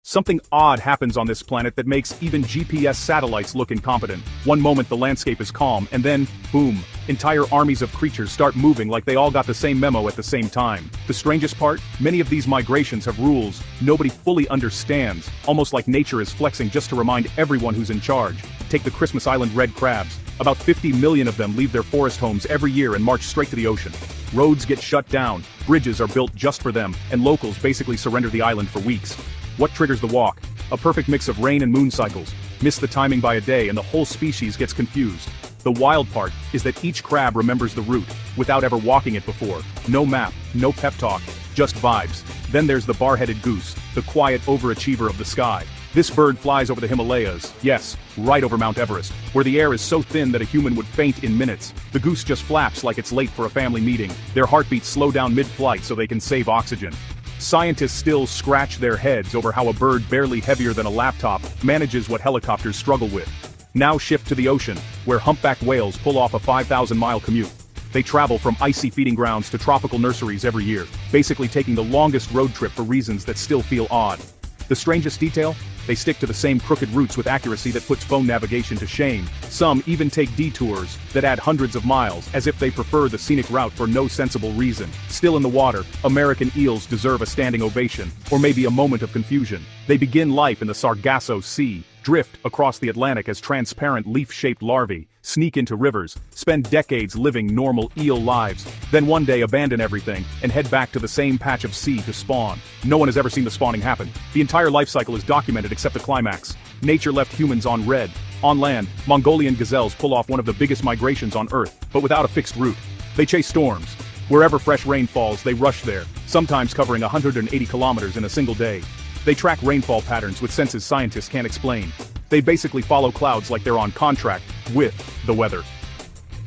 Something odd happens on this planet that makes even GPS satellites look incompetent. One moment the landscape is calm, and then, boom, entire armies of creatures start moving like they all got the same memo at the same time. The strangest part? Many of these migrations have rules nobody fully understands, almost like nature is flexing just to remind everyone who's in charge. Take the Christmas Island red crabs. About 50 million of them leave their forest homes every year and march straight to the ocean. Roads get shut down, bridges are built just for them, and locals basically surrender the island for weeks. What triggers the walk? A perfect mix of rain and moon cycles. Miss the timing by a day and the whole species gets confused. The wild part is that each crab remembers the route, without ever walking it before. No map, no pep talk, just vibes. Then there's the bar-headed goose, the quiet overachiever of the sky. This bird flies over the Himalayas, yes, right over Mount Everest, where the air is so thin that a human would faint in minutes. The goose just flaps like it's late for a family meeting. Their heartbeats slow down mid-flight so they can save oxygen. Scientists still scratch their heads over how a bird barely heavier than a laptop manages what helicopters struggle with. Now shift to the ocean, where humpback whales pull off a 5,000-mile commute. They travel from icy feeding grounds to tropical nurseries every year, basically taking the longest road trip for reasons that still feel odd. The strangest detail? They stick to the same crooked routes with accuracy that puts phone navigation to shame. Some even take detours that add hundreds of miles, as if they prefer the scenic route for no sensible reason. Still in the water, American eels deserve a standing ovation, or maybe a moment of confusion. They begin life in the Sargasso Sea, drift across the Atlantic as transparent leaf-shaped larvae, sneak into rivers, spend decades living normal eel lives, then one day abandon everything and head back to the same patch of sea to spawn. No one has ever seen the spawning happen. The entire life cycle is documented except the climax. Nature left humans on red. On land, Mongolian gazelles pull off one of the biggest migrations on Earth, but without a fixed route. They chase storms. Wherever fresh rain falls, they rush there, sometimes covering 180 kilometers in a single day. They track rainfall patterns with senses scientists can't explain. They basically follow clouds like they're on contract with the weather.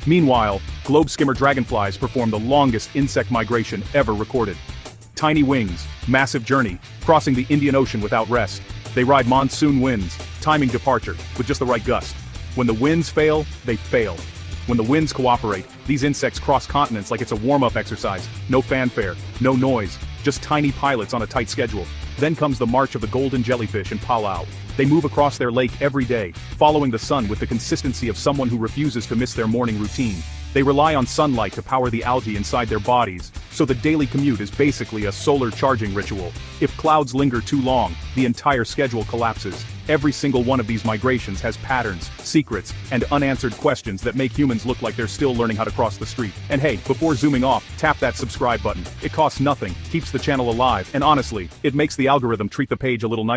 Meanwhile, globe skimmer dragonflies perform the longest insect migration ever recorded. Tiny wings, massive journey, crossing the Indian Ocean without rest. They ride monsoon winds, timing departure with just the right gust. When the winds fail, they fail. When the winds cooperate, these insects cross continents like it's a warm-up exercise. No fanfare, no noise, just tiny pilots on a tight schedule. Then comes the march of the golden jellyfish in Palau. They move across their lake every day, following the sun with the consistency of someone who refuses to miss their morning routine. They rely on sunlight to power the algae inside their bodies, so the daily commute is basically a solar charging ritual. If clouds linger too long, the entire schedule collapses. Every single one of these migrations has patterns, secrets, and unanswered questions that make humans look like they're still learning how to cross the street. And hey, before zooming off, tap that subscribe button. It costs nothing, keeps the channel alive, and honestly, it makes the algorithm treat the page a little nicer.